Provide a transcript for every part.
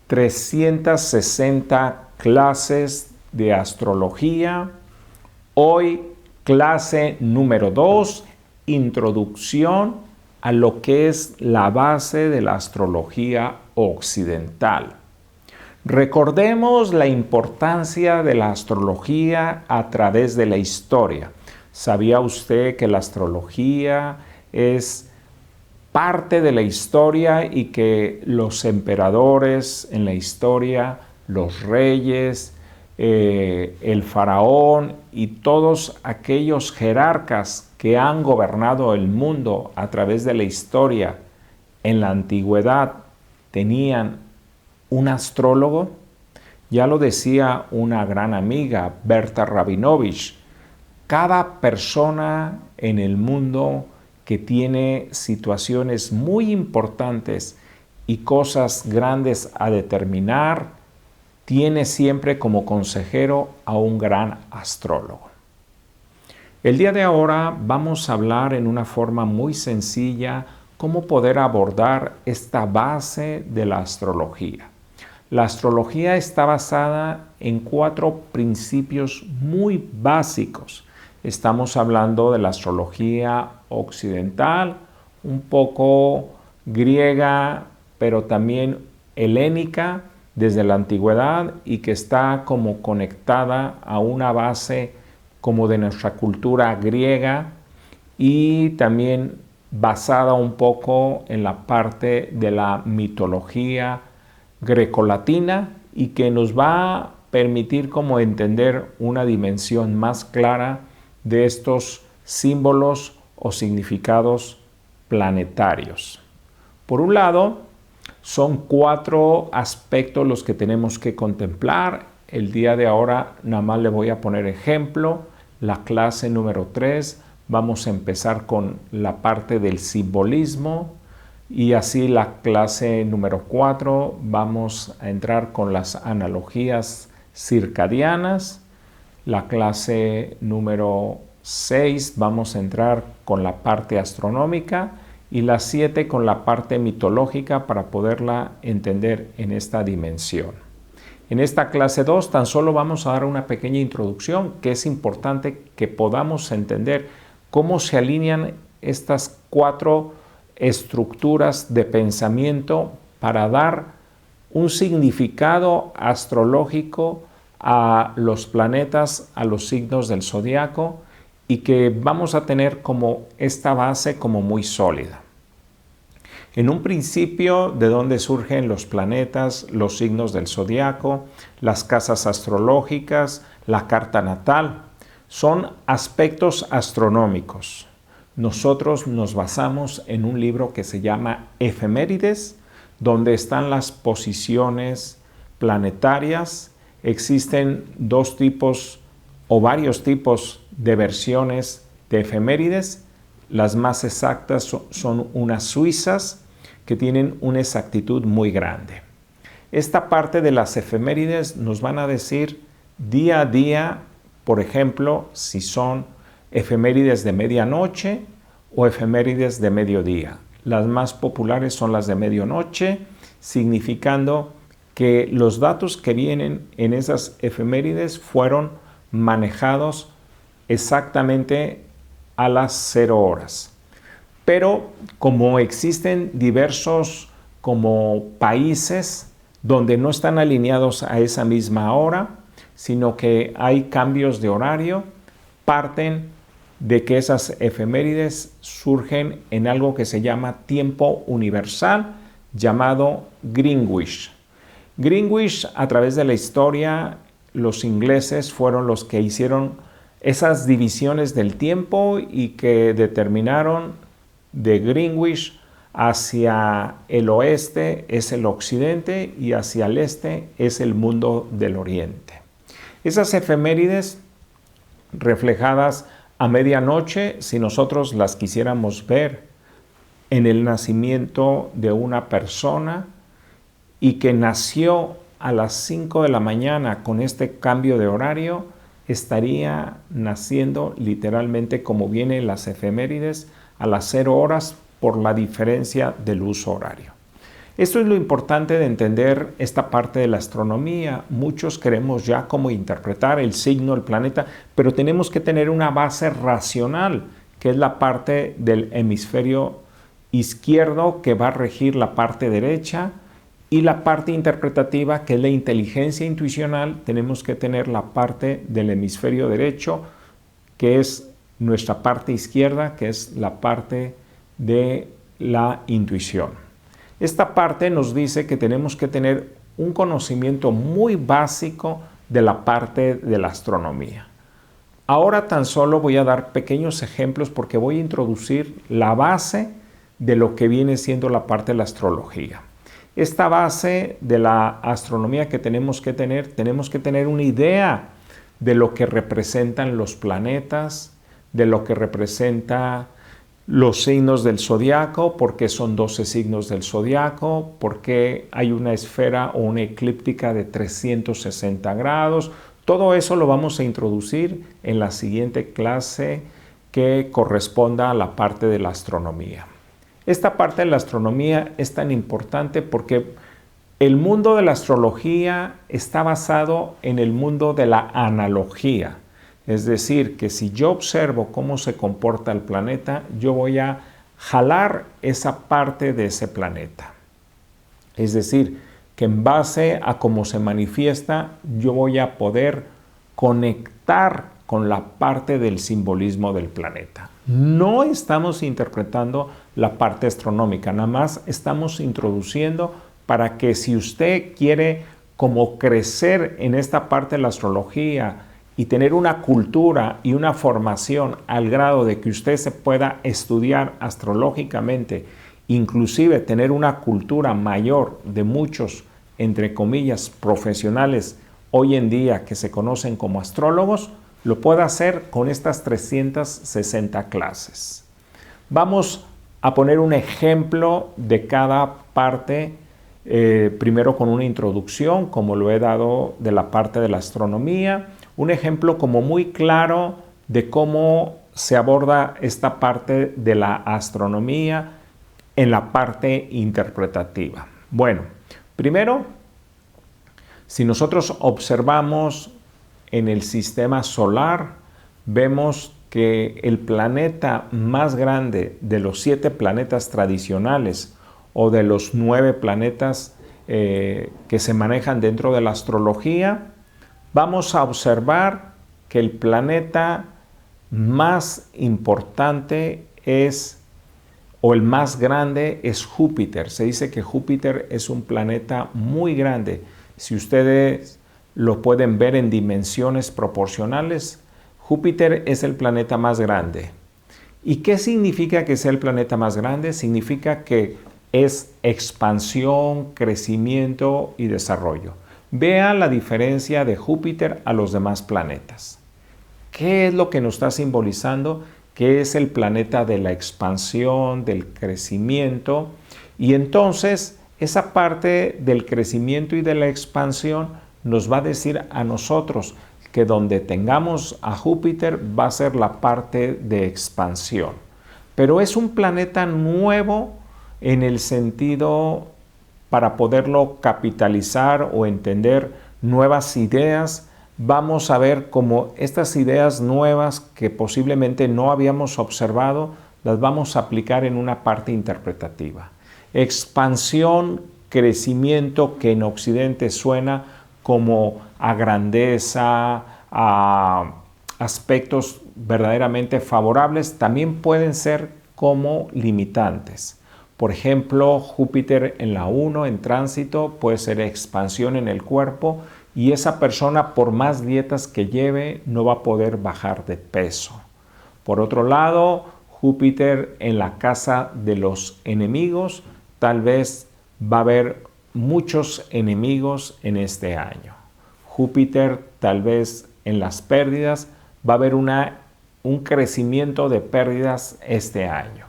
360 clases de astrología. Hoy, clase número 2, introducción a lo que es la base de la astrología occidental. Recordemos la importancia de la astrología a través de la historia. ¿Sabía usted que la astrología es parte de la historia y que los emperadores en la historia, los reyes, el faraón y todos aquellos jerarcas que han gobernado el mundo a través de la historia en la antigüedad tenían un astrólogo? Ya lo decía una gran amiga, Berta Rabinovich, cada persona en el mundo que tiene situaciones muy importantes y cosas grandes a determinar, tiene siempre como consejero a un gran astrólogo. El día de ahora vamos a hablar en una forma muy sencilla cómo poder abordar esta base de la astrología. La astrología está basada en 4 principios muy básicos. Estamos hablando de la astrología occidental, un poco griega, pero también helénica desde la antigüedad y que está como conectada a una base como de nuestra cultura griega y también basada un poco en la parte de la mitología grecolatina y que nos va a permitir como entender una dimensión más clara de estos símbolos o significados planetarios. Por un lado, son 4 aspectos los que tenemos que contemplar. El día de ahora nada más le voy a poner ejemplo. La clase número 3 vamos a empezar con la parte del simbolismo y así la clase número 4 vamos a entrar con las analogías circadianas. La clase número 6 vamos a entrar con la parte astronómica y la 7 con la parte mitológica para poderla entender en esta dimensión. En esta clase 2 tan solo vamos a dar una pequeña introducción que es importante que podamos entender cómo se alinean estas 4 estructuras de pensamiento para dar un significado astrológico a los planetas, a los signos del zodiaco y que vamos a tener como esta base como muy sólida. En un principio, de dónde surgen los planetas, los signos del zodiaco, las casas astrológicas, la carta natal, son aspectos astronómicos. Nosotros nos basamos en un libro que se llama Efemérides, donde están las posiciones planetarias. Existen 2 tipos o varios tipos de versiones de efemérides. Las más exactas son unas suizas que tienen una exactitud muy grande. Esta parte de las efemérides nos van a decir día a día, por ejemplo, si son efemérides de medianoche o efemérides de mediodía. Las más populares son las de medianoche, significando que los datos que vienen en esas efemérides fueron manejados exactamente a las 0 horas. Pero como existen diversos como países donde no están alineados a esa misma hora, sino que hay cambios de horario, parten de que esas efemérides surgen en algo que se llama tiempo universal, llamado Greenwich. Greenwich, a través de la historia, los ingleses fueron los que hicieron esas divisiones del tiempo y que determinaron de Greenwich hacia el oeste es el occidente y hacia el este es el mundo del oriente. Esas efemérides reflejadas a medianoche, si nosotros las quisiéramos ver en el nacimiento de una persona y que nació a las 5 de la mañana con este cambio de horario, estaría naciendo literalmente como vienen las efemérides a las 0 horas por la diferencia del uso horario. Esto es lo importante de entender esta parte de la astronomía. Muchos queremos ya cómo interpretar el signo, el planeta, pero tenemos que tener una base racional, que es la parte del hemisferio izquierdo que va a regir la parte derecha, y la parte interpretativa, que es la inteligencia intuicional. Tenemos que tener la parte del hemisferio derecho, que es nuestra parte izquierda, que es la parte de la intuición. Esta parte nos dice que tenemos que tener un conocimiento muy básico de la parte de la astronomía. Ahora tan solo voy a dar pequeños ejemplos porque voy a introducir la base de lo que viene siendo la parte de la astrología. Esta base de la astronomía que tenemos que tener una idea de lo que representan los planetas, de lo que representa los signos del zodiaco, por qué son 12 signos del zodiaco, por qué hay una esfera o una eclíptica de 360 grados. Todo eso lo vamos a introducir en la siguiente clase que corresponda a la parte de la astronomía. Esta parte de la astronomía es tan importante porque el mundo de la astrología está basado en el mundo de la analogía. Es decir, que si yo observo cómo se comporta el planeta, yo voy a jalar esa parte de ese planeta. Es decir, que en base a cómo se manifiesta, yo voy a poder conectar con la parte del simbolismo del planeta. No estamos interpretando la parte astronómica, nada más estamos introduciendo para que si usted quiere como crecer en esta parte de la astrología y tener una cultura y una formación al grado de que usted se pueda estudiar astrológicamente, inclusive tener una cultura mayor de muchos, entre comillas, profesionales hoy en día que se conocen como astrólogos, lo puede hacer con estas 360 clases. Vamos a poner un ejemplo de cada parte, primero con una introducción, como lo he dado de la parte de la astronomía, un ejemplo como muy claro de cómo se aborda esta parte de la astronomía en la parte interpretativa. Bueno, primero, si nosotros observamos en el sistema solar, vemos que el planeta más grande de los 7 planetas tradicionales o de los 9 planetas que se manejan dentro de la astrología, vamos a observar que el planeta más importante es, o el más grande es Júpiter. Se dice que Júpiter es un planeta muy grande. Si ustedes lo pueden ver en dimensiones proporcionales, Júpiter es el planeta más grande. ¿Y qué significa que sea el planeta más grande? Significa que es expansión, crecimiento y desarrollo. Vea la diferencia de Júpiter a los demás planetas. ¿Qué es lo que nos está simbolizando? Que es el planeta de la expansión, del crecimiento. Y entonces, esa parte del crecimiento y de la expansión nos va a decir a nosotros que donde tengamos a Júpiter va a ser la parte de expansión. Pero es un planeta nuevo en el sentido para poderlo capitalizar o entender nuevas ideas. Vamos a ver cómo estas ideas nuevas que posiblemente no habíamos observado, las vamos a aplicar en una parte interpretativa. Expansión, crecimiento, que en Occidente suena como a grandeza, a aspectos verdaderamente favorables, también pueden ser como limitantes. Por ejemplo, Júpiter en la 1, en tránsito, puede ser expansión en el cuerpo y esa persona, por más dietas que lleve, no va a poder bajar de peso. Por otro lado, Júpiter en la casa de los enemigos, tal vez va a haber muchos enemigos en este año. Júpiter tal vez en las pérdidas, va a haber un crecimiento de pérdidas este año.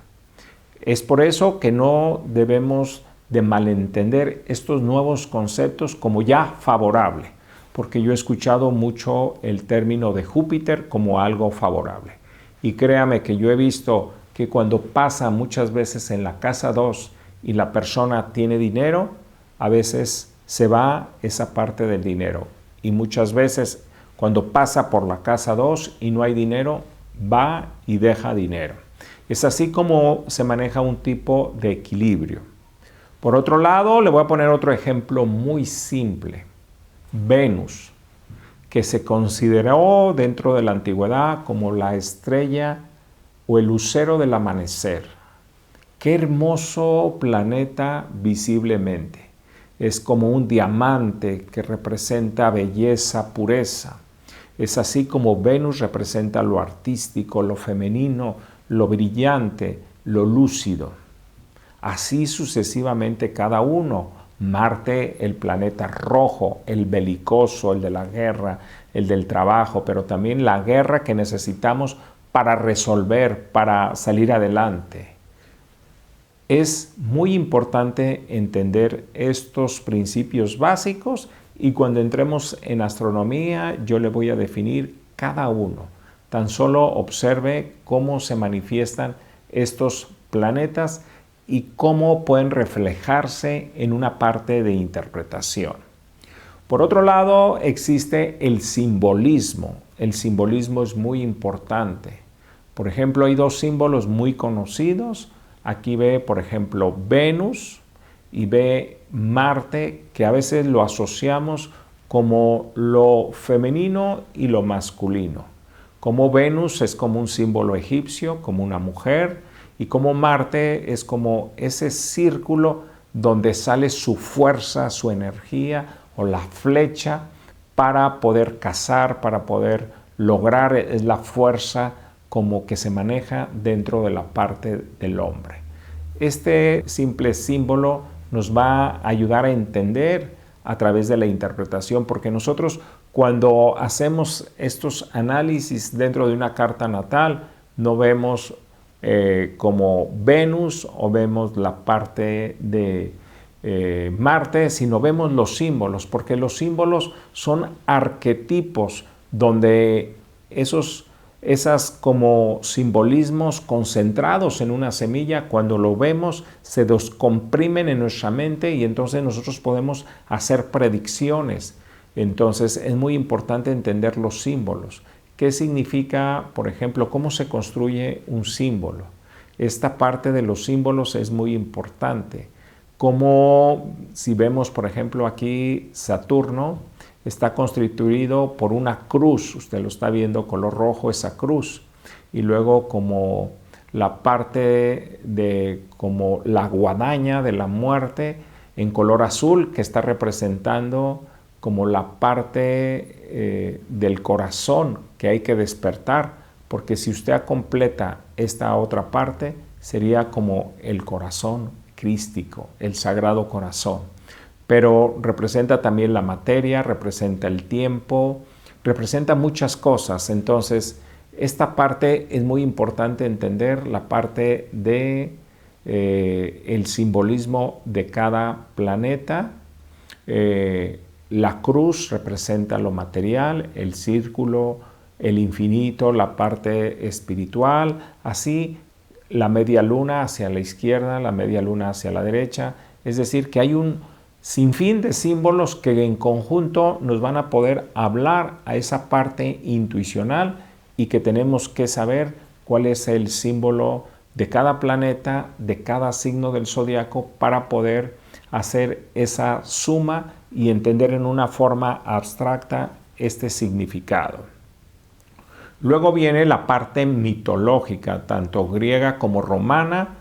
Es por eso que no debemos de malentender estos nuevos conceptos como ya favorable, porque yo he escuchado mucho el término de Júpiter como algo favorable. Y créame que yo he visto que cuando pasa muchas veces en la casa 2 y la persona tiene dinero, a veces se va esa parte del dinero. Y muchas veces cuando pasa por la casa 2 y no hay dinero, va y deja dinero. Es así como se maneja un tipo de equilibrio. Por otro lado, le voy a poner otro ejemplo muy simple. Venus, que se consideró dentro de la antigüedad como la estrella o el lucero del amanecer. Qué hermoso planeta visiblemente. Es como un diamante que representa belleza, pureza. Es así como Venus representa lo artístico, lo femenino, lo brillante, lo lúcido. Así sucesivamente cada uno. Marte, el planeta rojo, el belicoso, el de la guerra, el del trabajo, pero también la guerra que necesitamos para resolver, para salir adelante. Es muy importante entender estos principios básicos y cuando entremos en astronomía yo le voy a definir cada uno. Tan solo observe cómo se manifiestan estos planetas y cómo pueden reflejarse en una parte de interpretación. Por otro lado, existe el simbolismo. El simbolismo es muy importante. Por ejemplo, hay dos símbolos muy conocidos. Aquí ve, por ejemplo, Venus y ve Marte, que a veces lo asociamos como lo femenino y lo masculino. Como Venus es como un símbolo egipcio, como una mujer, y como Marte es como ese círculo donde sale su fuerza, su energía o la flecha para poder cazar, para poder lograr, es la fuerza como que se maneja dentro de la parte del hombre. Este simple símbolo nos va a ayudar a entender a través de la interpretación, porque nosotros cuando hacemos estos análisis dentro de una carta natal no vemos como Venus o vemos la parte de Marte, sino vemos los símbolos, porque los símbolos son arquetipos donde esas como simbolismos concentrados en una semilla, cuando lo vemos, se descomprimen en nuestra mente y entonces nosotros podemos hacer predicciones. Entonces es muy importante entender los símbolos. ¿Qué significa, por ejemplo, cómo se construye un símbolo? Esta parte de los símbolos es muy importante. Como si vemos, por ejemplo, aquí Saturno, está constituido por una cruz, usted lo está viendo color rojo, esa cruz, y luego como la parte de como la guadaña de la muerte en color azul, que está representando como la parte del corazón que hay que despertar, porque si usted completa esta otra parte, sería como el corazón crístico, el sagrado corazón. Pero representa también la materia, representa el tiempo, representa muchas cosas. Entonces, esta parte es muy importante entender, la parte de el simbolismo de cada planeta. La cruz representa lo material, el círculo, el infinito, la parte espiritual. Así, la media luna hacia la izquierda, la media luna hacia la derecha. Es decir, que hay un sinfín de símbolos que en conjunto nos van a poder hablar a esa parte intuicional y que tenemos que saber cuál es el símbolo de cada planeta, de cada signo del zodiaco para poder hacer esa suma y entender en una forma abstracta este significado. Luego viene la parte mitológica, tanto griega como romana,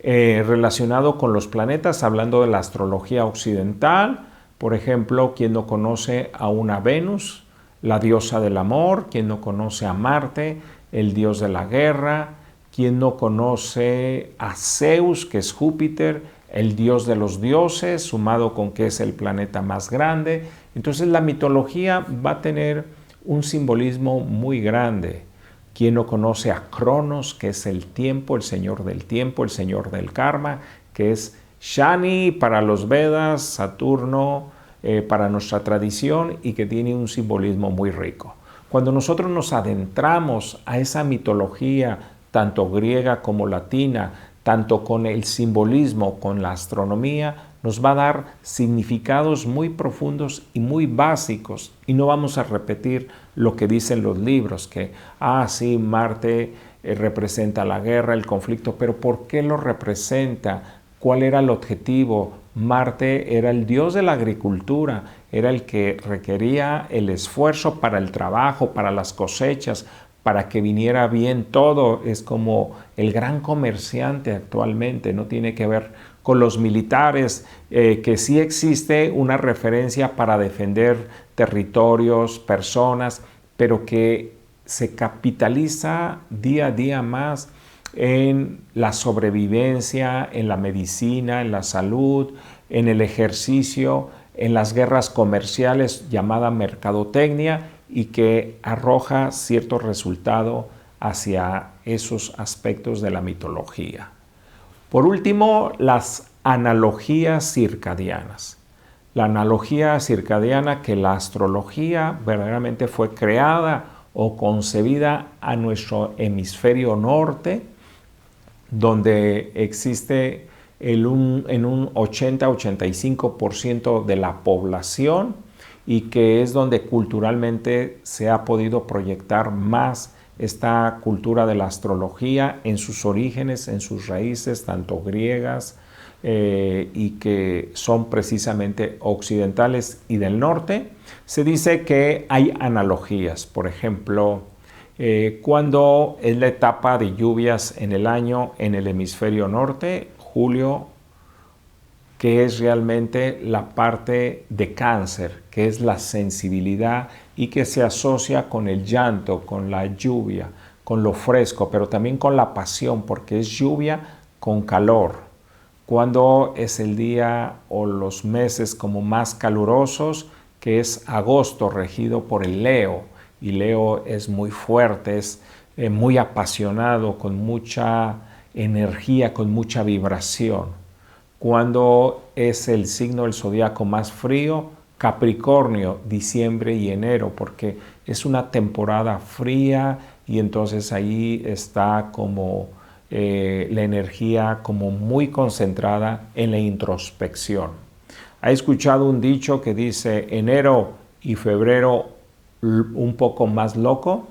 relacionado con los planetas, hablando de la astrología occidental. Por ejemplo, quien no conoce a una Venus, la diosa del amor, quien no conoce a Marte, el dios de la guerra, quien no conoce a Zeus, que es Júpiter, el dios de los dioses, sumado con que es el planeta más grande. Entonces la mitología va a tener un simbolismo muy grande. Quien no conoce a Cronos, que es el tiempo, el señor del karma, que es Shani para los Vedas, Saturno para nuestra tradición y que tiene un simbolismo muy rico. Cuando nosotros nos adentramos a esa mitología, tanto griega como latina, tanto con el simbolismo, con la astronomía, nos va a dar significados muy profundos y muy básicos. Y no vamos a repetir lo que dicen los libros, que, sí, Marte representa la guerra, el conflicto, pero ¿por qué lo representa? ¿Cuál era el objetivo? Marte era el dios de la agricultura, era el que requería el esfuerzo para el trabajo, para las cosechas, para que viniera bien todo. Es como el gran comerciante actualmente, no tiene que ver con los militares, que sí existe una referencia para defender territorios, personas, pero que se capitaliza día a día más en la sobrevivencia, en la medicina, en la salud, en el ejercicio, en las guerras comerciales llamada mercadotecnia, y que arroja cierto resultado hacia esos aspectos de la mitología. Por último, las analogías circadianas. La analogía circadiana, que la astrología verdaderamente fue creada o concebida a nuestro hemisferio norte, donde existe en un 80-85% de la población, y que es donde culturalmente se ha podido proyectar más esta cultura de la astrología en sus orígenes, en sus raíces, tanto griegas y que son precisamente occidentales y del norte. Se dice que hay analogías. Por ejemplo, cuando es la etapa de lluvias en el año en el hemisferio norte, julio, que es realmente la parte de Cáncer, que es la sensibilidad y que se asocia con el llanto, con la lluvia, con lo fresco, pero también con la pasión, porque es lluvia con calor. Cuando es el día o los meses como más calurosos, que es agosto, regido por el Leo, y Leo es muy fuerte, es muy apasionado, con mucha energía, con mucha vibración. Cuando es el signo del zodiaco más frío, Capricornio, diciembre y enero, porque es una temporada fría y entonces ahí está como la energía como muy concentrada en la introspección. ¿Ha escuchado un dicho que dice enero y febrero un poco más loco?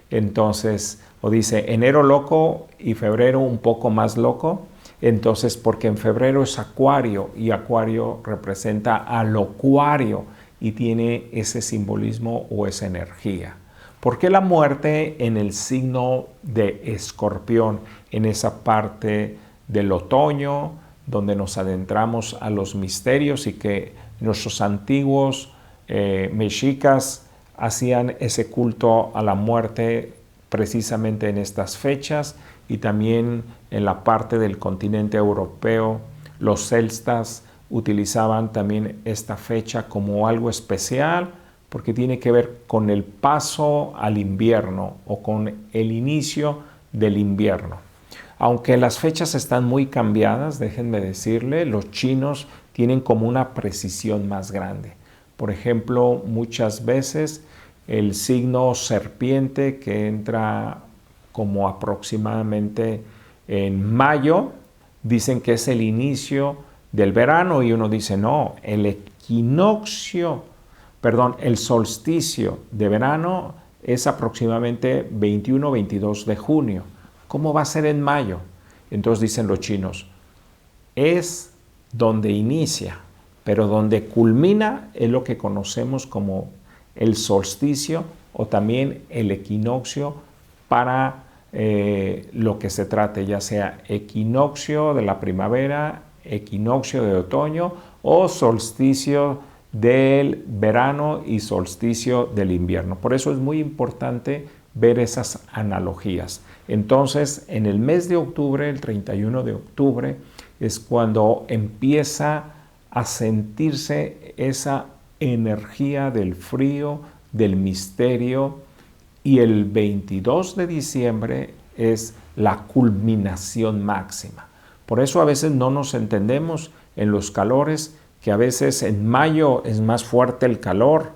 Entonces, o dice enero loco y febrero un poco más loco. Entonces, porque en febrero es Acuario y Acuario representa a locuario y tiene ese simbolismo o esa energía. ¿Por qué la muerte en el signo de Escorpión, en esa parte del otoño, donde nos adentramos a los misterios y que nuestros antiguos mexicas hacían ese culto a la muerte precisamente en estas fechas? Y también en la parte del continente europeo, los celtas utilizaban también esta fecha como algo especial porque tiene que ver con el paso al invierno o con el inicio del invierno. Aunque las fechas están muy cambiadas, déjenme decirle, los chinos tienen como una precisión más grande. Por ejemplo, muchas veces el signo serpiente, que entra como aproximadamente en mayo, dicen que es el inicio del verano y uno dice no, el solsticio de verano es aproximadamente 21-22 de junio. ¿Cómo va a ser en mayo? Entonces dicen los chinos, es donde inicia, pero donde culmina es lo que conocemos como el solsticio o también el equinoccio para lo que se trate, ya sea equinoccio de la primavera, equinoccio de otoño o solsticio del verano y solsticio del invierno. Por eso es muy importante ver esas analogías. Entonces, en el mes de octubre, el 31 de octubre, es cuando empieza a sentirse esa energía del frío, del misterio, y el 22 de diciembre es la culminación máxima. Por eso a veces no nos entendemos en los calores, que a veces en mayo es más fuerte el calor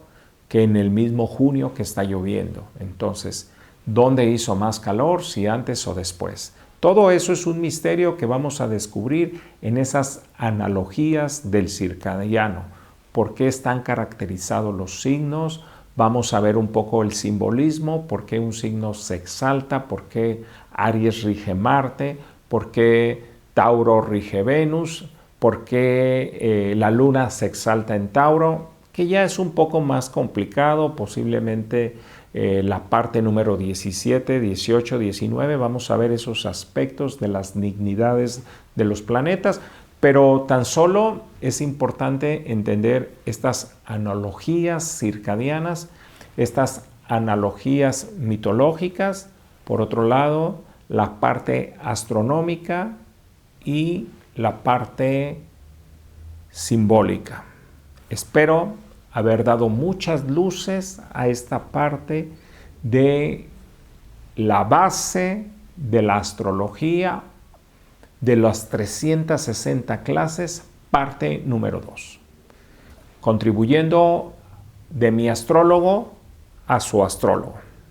que en el mismo junio que está lloviendo. Entonces, ¿dónde hizo más calor? ¿Si antes o después? Todo eso es un misterio que vamos a descubrir en esas analogías del circadiano. ¿Por qué están caracterizados los signos? Vamos a ver un poco el simbolismo, por qué un signo se exalta, por qué Aries rige Marte, por qué Tauro rige Venus, por qué la luna se exalta en Tauro, que ya es un poco más complicado, posiblemente la parte número 17, 18, 19, vamos a ver esos aspectos de las dignidades de los planetas, pero tan solo es importante entender estas analogías circadianas, estas analogías mitológicas, por otro lado, la parte astronómica y la parte simbólica. Espero haber dado muchas luces a esta parte de la base de la astrología de las 360 clases, parte número 2. Contribuyendo de mi astrólogo a su astrólogo.